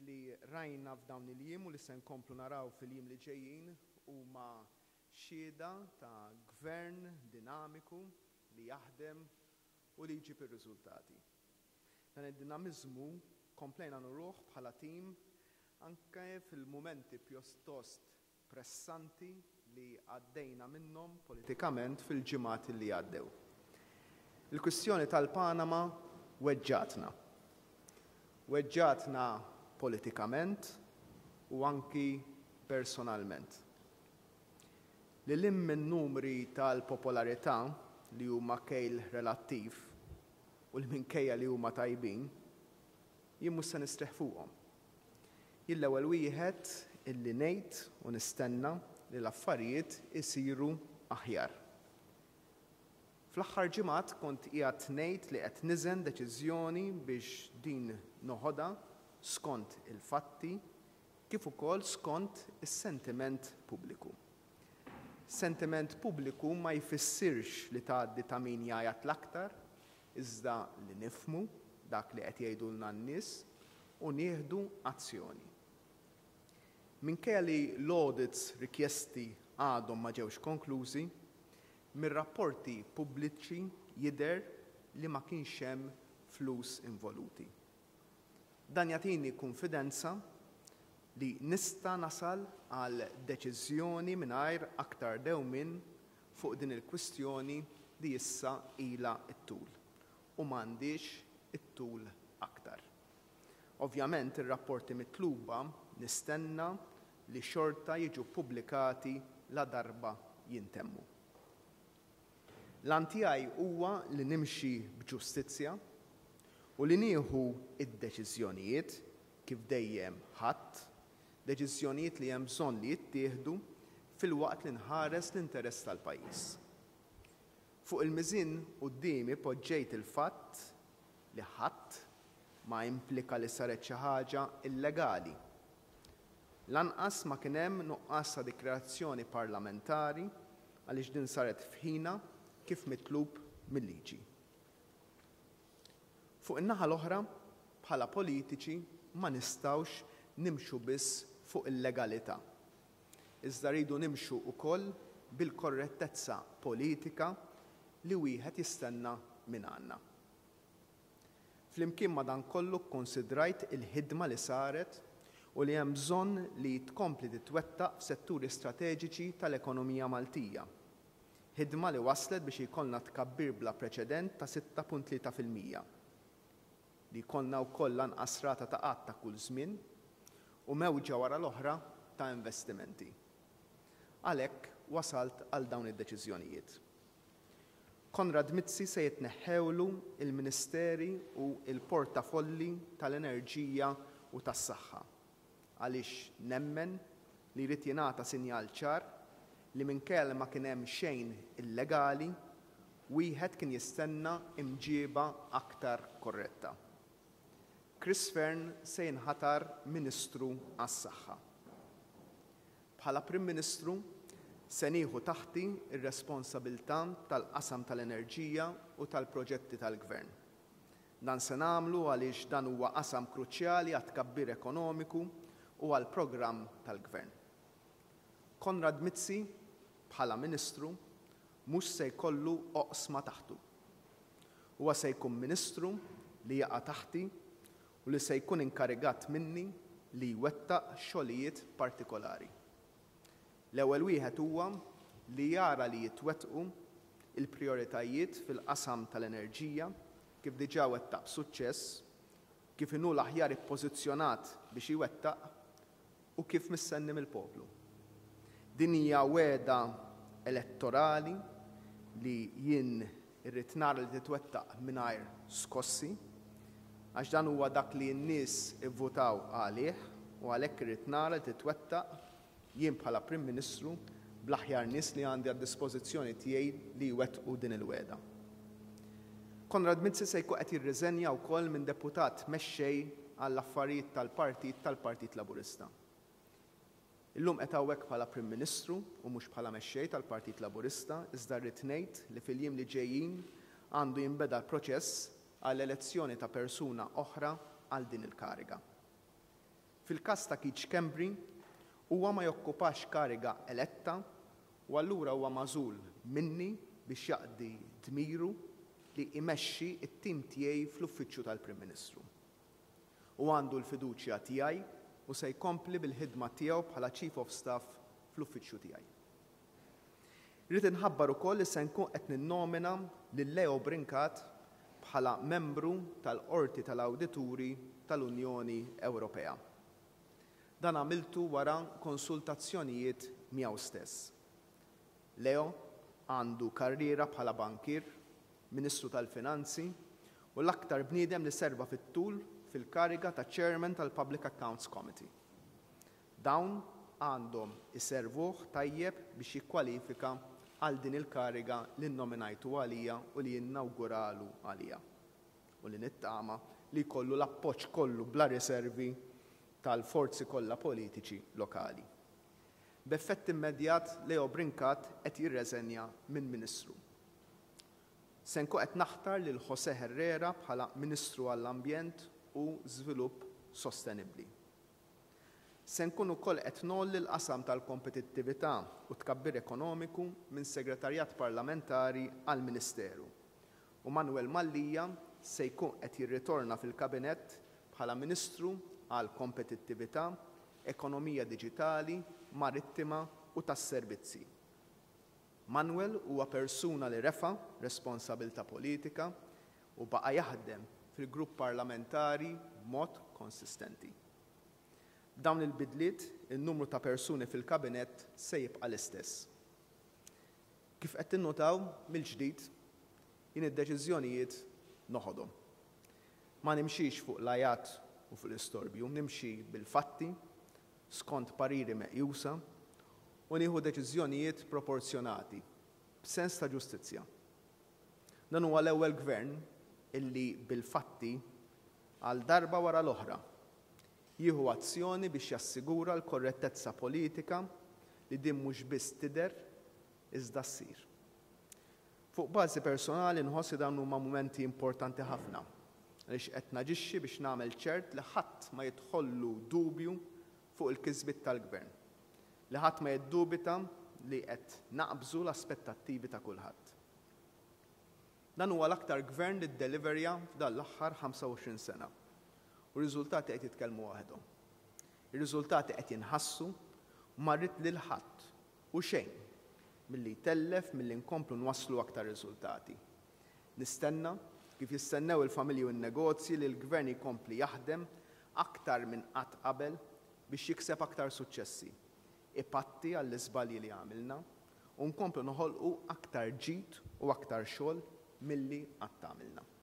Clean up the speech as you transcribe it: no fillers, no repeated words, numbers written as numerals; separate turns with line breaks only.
li rajna f'dawn il-jiem u li se nkomplu naraw fil-jiem li ġejjin huma xhieda ta' gvern dinamiku li jaħdem u li jġib ir-riżultati. Dan id-dinamiżmu komplejna nruh bħala tim anke fil-mumenti pjuttost pressanti li għaddejna minnhom politikament fil-ġimgħat li għaddew. Il-kwistjoni tal-Panama weġġatna politikament u anki personalment. Lil minn numri tal-popolarità li huma kejl relattiv u li minkejja li huma tajbin, jien mhux se nistrieħ fuqhom. Jien l-ewwel wieħed illi ngħid u nistenna li l-affarijiet isiru aħjar. Fl-aħħar ġimgħat kont qiegħed ngħid li qed niżen deċiżjoni biex din noħodha skont il-fatti kif ukoll skont is-sentiment pubbliku. Sentiment pubbliku ma jfissirx li tgħaddi ta' min jgħid l-aktar, iżda li nifhmu dak li qed jgħidulna n-nies u nieħdu azzjoni. Minkejja li l-audits rikjesti għadhom ma ġewx konklużi, mir-rapporti pubbliċi jidher li ma kienx hemm flus involuti. Dan jagħtini konfidenza li nista' nasal għal deċiżjoni mingħajr aktar dewmien fuq din il-kwistjoni li issa ilha t-tul u m'għandix it-tul aktar. Ovvjament ir-rapporti mitluba nistenna li xorta jiġu pubblikati la darba jintemmu. L-għan tiegħi huwa li nimxi b'ġustizzja u li nieħu id-deċiżjonijiet kif dejjem ħadd, deċiżjonijiet li hemm bżonn li jittieħdu filwaqt li nħares l-interess tal-pajjiż. Fuq il-miżin qudiemi poġġejt il-fatt li ħadd ma implika li saret xi ħaġa illegali. Lanqas ma kien hemm nuqqas ta' dikrazzjoni parlamentari għaliex din saret f'ħina kif mitlub mill-liġi. Fuq in-naħa l-oħra, bħala politiċi ma nistgħux nimxu biss fuq il-legalità. Iżda rridu nimxu wkoll bil-korrettezza politika li wieħed jistenna minn għandna. Flimkien ma dan kollu kkonsidrajt il-ħidma li saret u li hemm bżonn li tkompli titwettaq f'setturi strateġiċi tal-ekonomija Maltija. Ħidma li waslet biex ikollna tkabbir bla preċedent ta' 6.3%. Li jkollna wkoll lanqas rata ta' qatt ta' kull żmien u mewġa wara l-oħra ta' investimenti. Għalhekk wasalt għal dawn id-deċiżjonijiet. Konrad Mizzi se jitneħħewlu il-Ministeri u l-portafolli tal-Enerġija u tas-Saħħa għaliex nemmen li jrid jingħata sinjal ċar li minkejja ma kien hemm xejn illegali, wieħed kien jistenna imġieba aktar korretta. Chris Fearn se jinħatar Ministru għas-Saħħa. Bħala Prim Ministru se nieħu taħti r-responsabbiltà tal-qasam tal-enerġija u tal-proġetti tal-Gvern. Dan se nagħmlu għaliex dan huwa qasam kruċjali għat tkabbir ekonomiku u għall-programm tal-Gvern. Konrad Mizzi bħala Ministru mhux se jkollu oqsma taħtu. Huwa se jkun Ministru li jaqa' taħti u li se jkun inkarigat minni li jwettaq xogħlijiet partikolari. L-ewwel wieħed huwa li jara li jitwettqu il-prijoritajiet fil-qasam tal-enerġija kif diġà wettaq b'suċċess, kif inhu l-aħjar ippożizzjonat biex jwettaq u kif mistenni mill-poplu. Din hija wegħda elettorali li jien irrid nara li titwettaq mingħajr skossi, għax dan huwa dak li n-nies ivvutaw għalih u għalhekk irrid nara li titwettaq jien bħala Prim Ministru bl-aħjar nies li għandi għad-dispożizzjoni tiegħi li jwettqu din il-wegħda. Konrad Mizzi se jkun qed jirriżenja wkoll minn deputat mexxej għall-affarijiet tal-Partit Laburista. Illum qed hawnhekk bħala Prim Ministru u mhux bħala mexxej tal-Partit Laburista, iżda rrid ngħid li fil-jiem li ġejjin għandu jinbeda l-proċess għall-elezzjoni ta' persuna oħra għal din il-kariga. Fil-każ ta' Keith Schembri huwa ma jokkupax kariga eletta u allura huwa magħżul minni biex jaqdi dmiru li jmexxi t-tim tiegħi fl-uffiċċju tal-Prim Ministru. U għandu l-fiduċja tiegħi u se jkompli bil-ħidma tiegħu bħala Chief of Staff fl-uffiċċju tiegħi. Rrid inħabbar ukoll li se nkun qed ninnomina lil Leo Brincat bħala membru tal-Qorti tal-Awdituri tal-Unjoni Ewropea. Dan għamiltu wara konsultazzjonijiet miegħu stess. Leo għandu karriera bħala bankier, Ministru tal-Finanzi u l-aktar bniedem li serva fit-tul fil-kariga ta' Chairman tal-Public Accounts Committee. Dawn għandhom iservuh tajjeb biex jikkwalifika għal din il-kariga li nnominajtu għalija u li jinnawguralu għalija. U li nittama li jkollu l-appoġġ kollu bla riservi tal-forzi kollha politiċi lokali. B'effett immedjat Leo Brincat qed jirreżenja minn Ministru. Se nkun qed naħtar lil José Herrera bħala Ministru għall-Ambjent u Żvilupp Sostenibbli. Se nkun ukoll qed nolli l-qasam tal-kompetittività u tkabbir ekonomiku minn Segretarjat Parlamentari għall-Ministeru. U Manuel Mallija se jkun qed jirritorna fil-Kabinett bħala Ministru għall-Kompetittività, Ekonomija Diġitali, Marittima u tas-Servizzi. Manuel huwa persuna li refa' responsabilità politika u baqa' jaħdem fil-grupp parlamentari b'mod konsistenti. Dawn il-bidliet, in-numru ta' persuni fil-kabinett se jibqa' l-istess. Kif qed tinnotaw mill-ġdid, jien id-deċiżjonijiet noħodhom. Ma nimxix fuq l-ajat u fuq l-istorbju, nimxi bil-fatti, skont pariri meqjusa, u nieħu deċiżjonijiet proporzjonati, b'sens ta' ġustizzja. Dan huwa l-ewwel gvern illi bil-fatti għal darba wara l-oħra jieħu azzjoni biex jassigura l-korrettezza politika li din mhux biss tidher iżda ssir. Fuq bażi personali nħossi dawn huma mumenti importanti ħafna għaliex qed naġixxi biex nagħmel ċert li ħadd ma jidħollu dubju fuq il-kisbiet tal-gvern, li ħadd ma jiddubita li qed naqbżu l-aspettattivi ta' kulħadd. Dan huwa l-aktar gvern li ddeliverja f'dan l-aħħar 25 sena. U r-riżultati qed jitkellmu waħedhom. Ir-riżultati qed jinħassu u ma rrid lil ħadd u xejn milli jtellef milli nkomplu nwasslu aktar riżultati. Nistenna kif jistennew il-familji u n-negozji li l-gvern jkompli jaħdem aktar minn qatt qabel biex jikseb aktar suċċessi, ipatti għall-iżbalji li għamilna u nkomplu noħolqu aktar ġid u aktar xogħol milli qatt għamilna.